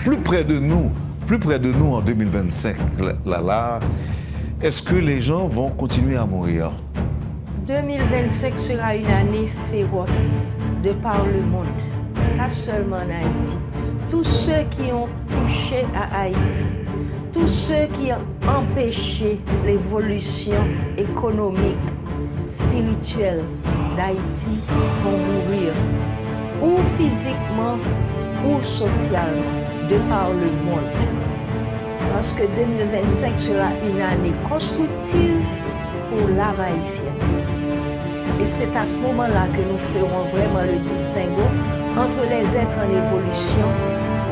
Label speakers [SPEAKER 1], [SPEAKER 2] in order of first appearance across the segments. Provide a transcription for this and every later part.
[SPEAKER 1] plus près de nous en 2025, là, est-ce que les gens vont continuer à mourir?
[SPEAKER 2] 2025 sera une année féroce de par le monde, pas seulement en Haïti. Tous ceux qui ont touché à Haïti, tous ceux qui ont empêché l'évolution économique, spirituelle d'Haïti vont mourir, ou physiquement ou socialement, de par le monde. Parce que 2025 sera une année constructive pour l'âme haïtienne. Et c'est à ce moment-là que nous ferons vraiment le distinguo entre les êtres en évolution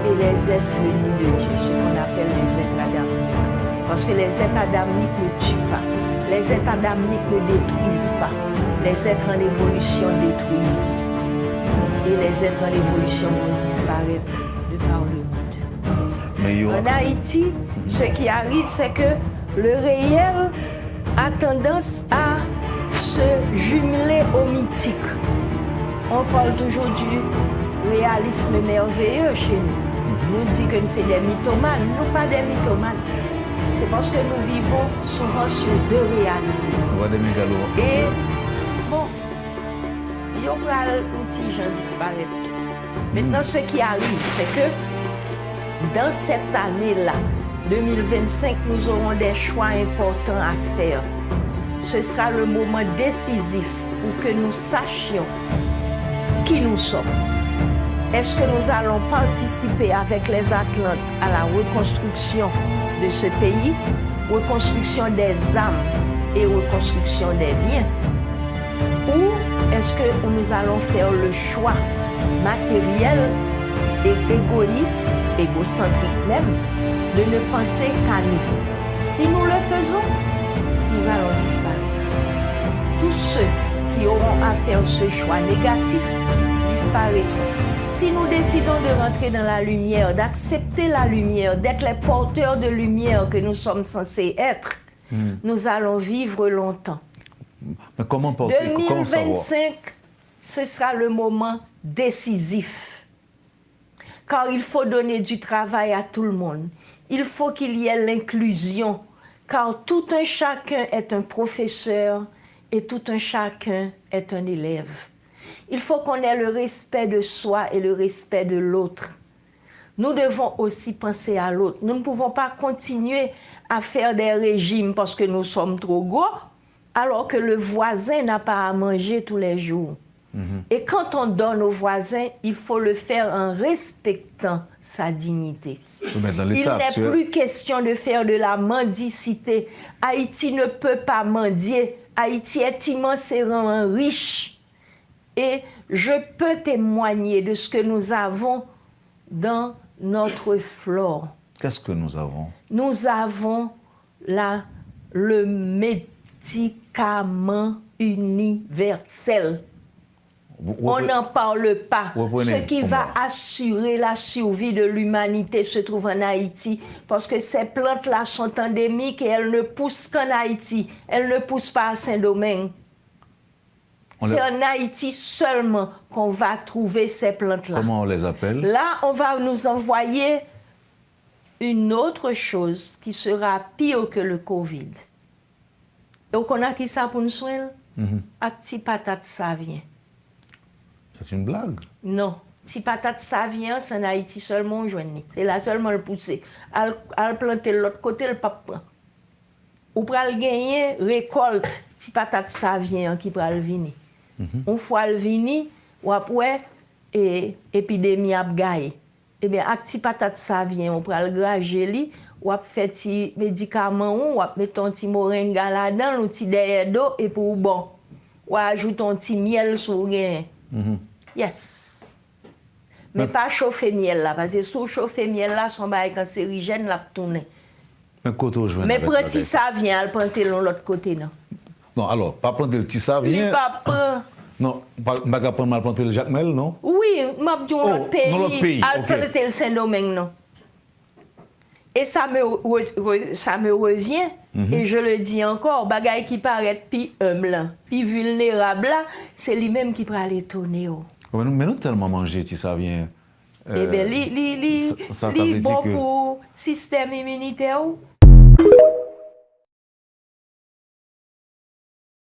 [SPEAKER 2] et les êtres venus de Dieu, ce qu'on appelle les êtres adamiques. Parce que les êtres adamiques ne tuent pas, les êtres adamiques ne détruisent pas, les êtres en évolution détruisent. Et les êtres en évolution vont disparaître de par le monde. En Haïti, ce qui arrive, c'est que le réel a tendance à se jumeler au mythique. On parle toujours du réalisme merveilleux chez nous. Nous dit que c'est des mythomanes. Nous, pas des mythomanes. C'est parce que nous vivons souvent sur deux réalités.
[SPEAKER 1] On voit des mégalos.
[SPEAKER 2] Et bon, il y aura un petit gens disparaître. Maintenant, ce qui arrive, c'est que dans cette année-là, 2025, nous aurons des choix importants à faire. Ce sera le moment décisif pour que nous sachions qui nous sommes. Est-ce que nous allons participer avec les Atlantes à la reconstruction de ce pays, reconstruction des âmes et reconstruction des biens? Ou est-ce que nous allons faire le choix matériel et égoïste, égocentrique même, de ne penser qu'à nous? Si nous le faisons, nous allons disparaître. Tous ceux qui auront à faire ce choix négatif disparaîtront. Si nous décidons de rentrer dans la lumière, d'accepter la lumière, d'être les porteurs de lumière que nous sommes censés être, nous allons vivre longtemps.
[SPEAKER 1] Mais comment porter,
[SPEAKER 2] 2025, ce sera le moment décisif. Car il faut donner du travail à tout le monde. Il faut qu'il y ait l'inclusion. Car tout un chacun est un professeur et tout un chacun est un élève. Il faut qu'on ait le respect de soi et le respect de l'autre. Nous devons aussi penser à l'autre. Nous ne pouvons pas continuer à faire des régimes parce que nous sommes trop gros, alors que le voisin n'a pas à manger tous les jours. Et quand on donne au voisin, il faut le faire en respectant sa dignité. Il n'est plus question de faire de la mendicité. Haïti ne peut pas mendier. Haïti est immensément riche. Et je peux témoigner de ce que nous avons dans notre flore.
[SPEAKER 1] Qu'est-ce que nous avons?
[SPEAKER 2] Nous avons le médicament universel. On n'en parle pas. Ce qui va assurer la survie de l'humanité se trouve en Haïti. Parce que ces plantes-là sont endémiques et elles ne poussent qu'en Haïti. Elles ne poussent pas à Saint-Domingue. C'est en Haïti seulement qu'on va trouver ces plantes-là.
[SPEAKER 1] Comment on les appelle?
[SPEAKER 2] Là, on va nous envoyer une autre chose qui sera pire que le Covid. Donc, on a qui ça pour nous soigner? Petit patate savien.
[SPEAKER 1] C'est une blague?
[SPEAKER 2] Non. Si patate savien, c'est en Haïti seulement on joigne. C'est là seulement le pousser. Elle planter de l'autre côté, le pape. Ou pral gagner récolte si patate savien qui pral venir. Une fois le vini, ou après épidémie a gagné. Eh bien, avec ti patate savien, on pral grager li, ou ap fait ti médicament ou ap met ton ti moringa là-dedans, ou ti derrière d'eau et pour bon. Ou ajoute ton ti miel sur rien. Yes. Mais pas chauffer miel là, parce que si vous chauffez miel là, son bail cancérigène l'a tourné. Mais prends ti savien, elle prend l'autre côté non.
[SPEAKER 1] Non, alors, pas prendre le petit savien. Non, pas prendre mal planter le Jacmel, non?
[SPEAKER 2] Oui, m'a dit l'autre pays, elle planter le Saint-Domingue, non. Et ça me revient, et je le dis encore, bagaille qui paraît plus humble, plus vulnérable, c'est lui-même qui peut aller tourner.
[SPEAKER 1] Mais nous tellement manger, si ça vient.
[SPEAKER 2] Eh bien,
[SPEAKER 1] ça t'a
[SPEAKER 2] li
[SPEAKER 1] veut
[SPEAKER 2] bon
[SPEAKER 1] dire que
[SPEAKER 2] pour système immunitaire. Ou.